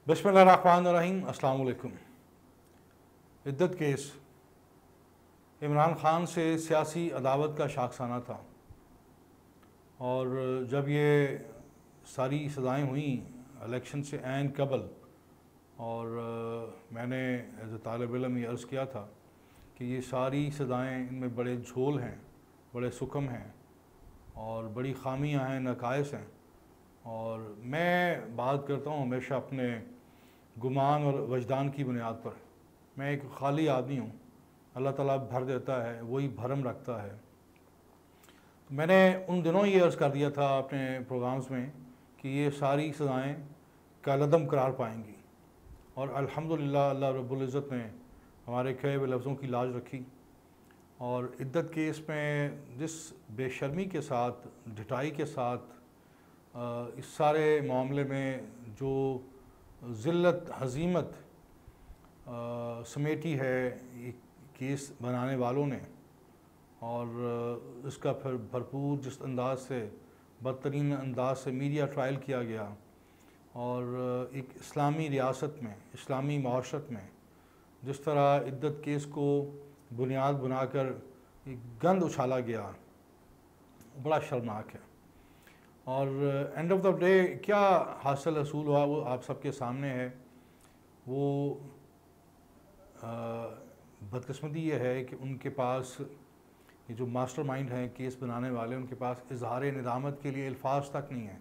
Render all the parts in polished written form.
बिस्मिल्लाहिर्रहमानिर्रहीम। अस्सलाम वालेकुम। इद्दत केस इमरान ख़ान से सियासी अदावत का शाखसाना था और जब ये सारी सज़ाएँ हुई इलेक्शन से ऐन कबल और मैंने एज ए तालिब इल्म ये अर्ज़ किया था कि ये सारी सज़ाएँ इनमें बड़े झोल हैं, बड़े सुकम हैं और बड़ी ख़ामियाँ हैं, नकाइस हैं। और मैं बात करता हूँ हमेशा अपने गुमान और वजदान की बुनियाद पर। मैं एक खाली आदमी हूँ, अल्लाह ताला भर देता है, वही भरम रखता है। तो मैंने उन दिनों ये अर्ज़ कर दिया था अपने प्रोग्राम्स में कि ये सारी सज़ाएँ कालदम करार पाएंगी और अल्हम्दुलिल्लाह अल्लाह रब्बुल इज़्ज़त ने हमारे कहे हुए लफ्ज़ों की लाज रखी। और इद्दत केस में जिस बेशर्मी के साथ, ढिठाई के साथ इस सारे मामले में जो ज़िल्लत हज़ीमत समेटी है ये केस बनाने वालों ने और इसका फिर भरपूर जिस अंदाज से, बदतरीन अंदाज से मीडिया ट्रायल किया गया और एक इस्लामी रियासत में, इस्लामी माशरत में जिस तरह इद्दत केस को बुनियाद बनाकर एक गंद उछाला गया, बड़ा शर्मनाक है। और एंड ऑफ द डे क्या हासिल हसूल हुआ वो आप सबके सामने है। वो बदकिस्मती ये है कि उनके पास ये जो मास्टरमाइंड हैं केस बनाने वाले, उनके पास इजहार निदामत के लिए अल्फाज तक नहीं है।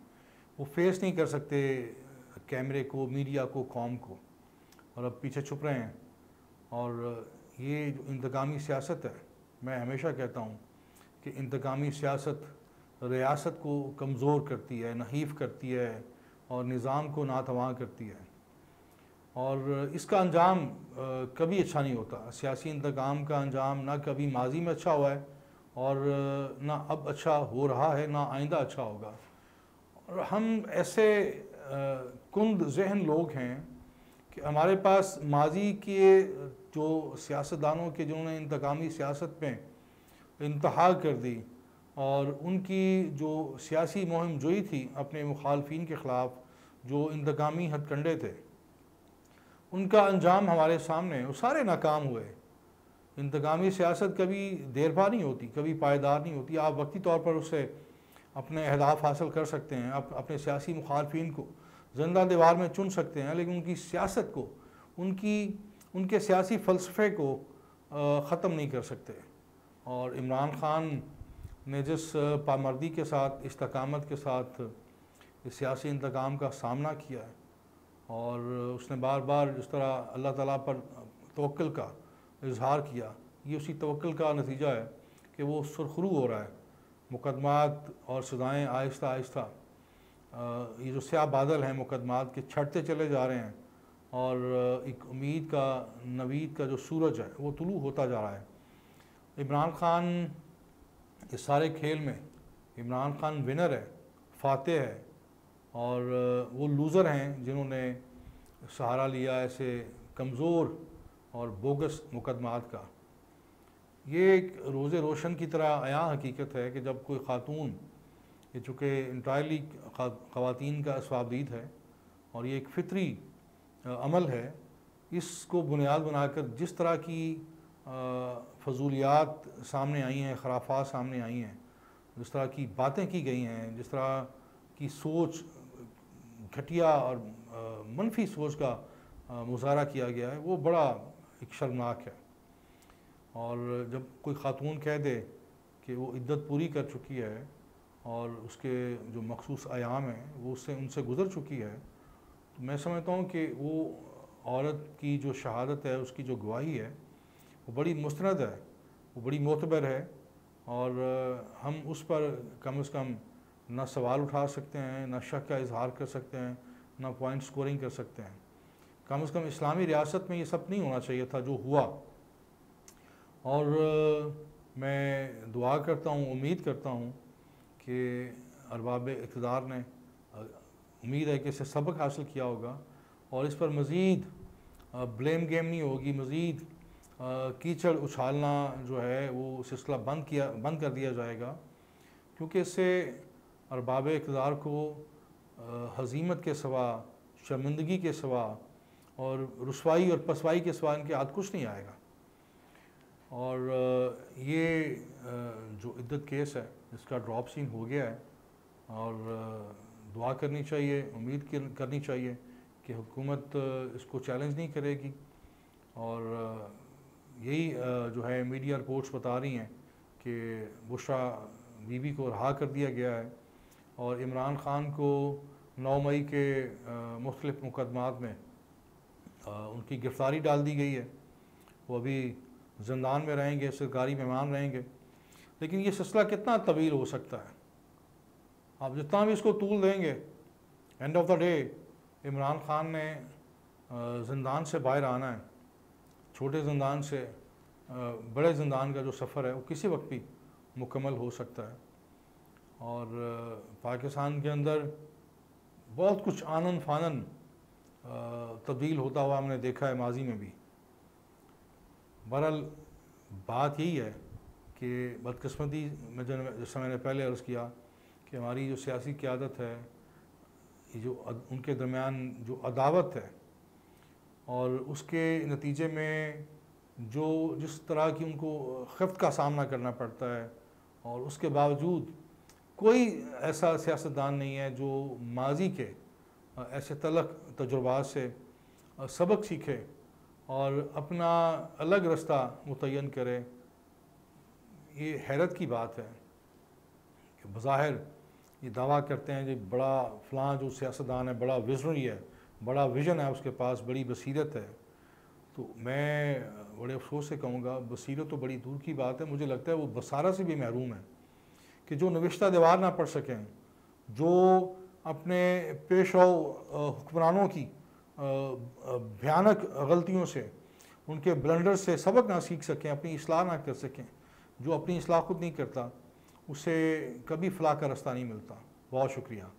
वो फेस नहीं कर सकते कैमरे को, मीडिया को, कौम को, और अब पीछे छुप रहे हैं। और ये जो इंतकामी सियासत है, मैं हमेशा कहता हूँ कि इंतकामी सियासत रियासत को कमज़ोर करती है, नहीफ करती है और निज़ाम को नातवां करती है और इसका अंजाम कभी अच्छा नहीं होता। सियासी इंतकाम का अंजाम ना कभी माजी में अच्छा हुआ है और ना अब अच्छा हो रहा है, ना आइंदा अच्छा होगा। और हम ऐसे कुंद जहन लोग हैं कि हमारे पास माजी के जो सियासतदानों के जिन्होंने इंतकामी सियासत में इंतहा कर दी और उनकी जो सियासी मुहिम जोई थी अपने मुखालफिन के ख़िलाफ़, जो इंतकामी हथकंडे थे, उनका अंजाम हमारे सामने, वो सारे नाकाम हुए। इंतकामी सियासत कभी देरपा नहीं होती, कभी पायदार नहीं होती। आप वक्ती तौर पर उससे अपने अहदाफ हासिल कर सकते हैं, आप अपने सियासी मुखालफिन को ज़िंदा दीवार में चुन सकते हैं, लेकिन उनकी सियासत को, उनके सियासी फ़लसफ़े को ख़त्म नहीं कर सकते। और इमरान ख़ान ने जिस पामर्दी के साथ, इस्तकामत के साथ इस सियासी इंतकाम का सामना किया है और उसने बार बार जिस तरह अल्लाह ताला पर तवक्कुल का इजहार किया, ये उसी तवक्कुल का नतीजा है कि वो सुरखरू हो रहा है। मुकदमात और सज़ाएँ आहिस्ता आहिस्ता ये जो स्याह बादल हैं मुकदमात के, छटते चले जा रहे हैं और एक उम्मीद का, नवीद का जो सूरज है वो तुलू होता जा रहा है। इमरान ख़ान इस सारे खेल में, इमरान ख़ान विनर है, फातेह है और वो लूज़र हैं जिन्होंने सहारा लिया ऐसे कमज़ोर और बोगस मुकदमात का। ये एक रोज़े रोशन की तरह आया हकीकत है कि जब कोई ख़ातून, ये चूँकि इंटायरली ख़वातीन का अस्वाबदीद है और ये एक फ़ितरी अमल है, इसको बुनियाद बनाकर जिस तरह की फजूलियात सामने आई हैं, खराफात सामने आई हैं, जिस तरह की बातें की गई हैं, जिस तरह की सोच, घटिया और मनफी सोच का मुज़ाहरा किया गया है, वो बड़ा एक शर्मनाक है। और जब कोई ख़ातून कह दे कि वो इद्दत पूरी कर चुकी है और उसके जो मखसूस अयाम हैं वो उनसे गुज़र चुकी है, तो मैं समझता हूँ कि वो औरत की जो शहादत है, उसकी जो गवाही है, वो बड़ी मुस्तनद है, वो बड़ी मोतबर है और हम उस पर कम से कम ना सवाल उठा सकते हैं, ना शक का इजहार कर सकते हैं, ना पॉइंट स्कोरिंग कर सकते हैं। कम से कम इस्लामी रियासत में ये सब नहीं होना चाहिए था जो हुआ। और मैं दुआ करता हूँ, उम्मीद करता हूँ कि अरबाब इक़्तिदार ने, उम्मीद है कि इससे सबक हासिल किया होगा और इस पर मज़ीद ब्लेम गेम नहीं होगी, मज़ीद कीचड़ उछालना जो है वो सिलसिला बंद कर दिया जाएगा, क्योंकि इससे अरबाब इक़्तिदार को हज़ीमत के सिवा शर्मिंदगी के सिवा और रुसवाई और पसवाई के सिवा इनके हाथ कुछ नहीं आएगा। और ये जो इद्दत केस है इसका ड्रॉप सीन हो गया है, और दुआ करनी चाहिए, उम्मीद करनी चाहिए कि हुकूमत इसको चैलेंज नहीं करेगी। और यही जो है मीडिया रिपोर्ट्स बता रही हैं कि बुशरा बीबी को रहा कर दिया गया है, और इमरान ख़ान को 9 मई के मुख्तलिफ़ मुकदमात में उनकी गिरफ़्तारी डाल दी गई है। वो अभी ज़िंदान में रहेंगे, सरकारी मेहमान रहेंगे। लेकिन ये सिलसिला कितना तवील हो सकता है? आप जितना भी इसको तूल देंगे, end of the day Imran Khan ने ज़िंदान से बाहर आना है। छोटे ज़िंदान से बड़े ज़िंदान का जो सफ़र है वो किसी वक्त भी मुकम्मल हो सकता है। और पाकिस्तान के अंदर बहुत कुछ आनन फानन तब्दील होता हुआ हमने देखा है माजी में भी। बहरहाल बात यही है कि बदकिस्मती में जैसा मैंने पहले अर्ज़ किया कि हमारी जो सियासी क़यादत है, ये जो उनके दरमियान जो अदावत है, और उसके नतीजे में जो जिस तरह की उनको खिफ़्त का सामना करना पड़ता है, और उसके बावजूद कोई ऐसा सियासतदान नहीं है जो माजी के ऐसे तलख तजुर्बात से सबक सीखे और अपना अलग रास्ता मुतय्यन करे। ये हैरत की बात है कि बज़ाहिर ये दावा करते हैं कि बड़ा फ़लाँ जो सियासतदान है बड़ा विज़नरी है, बड़ा विज़न है उसके पास, बड़ी बसीरत है। तो मैं बड़े अफसोस से कहूँगा, बसीरत तो बड़ी दूर की बात है, मुझे लगता है वो बसारत से भी महरूम है कि जो नविश्ता दीवार ना पढ़ सकें, जो अपने पेशरो हुक्मरानों की भयानक गलतियों से, उनके ब्लंडर से सबक ना सीख सकें, अपनी इस्लाह ना कर सकें। जो अपनी इस्लाह खुद नहीं करता उसे कभी फ़लाह का रास्ता नहीं मिलता। बहुत शुक्रिया।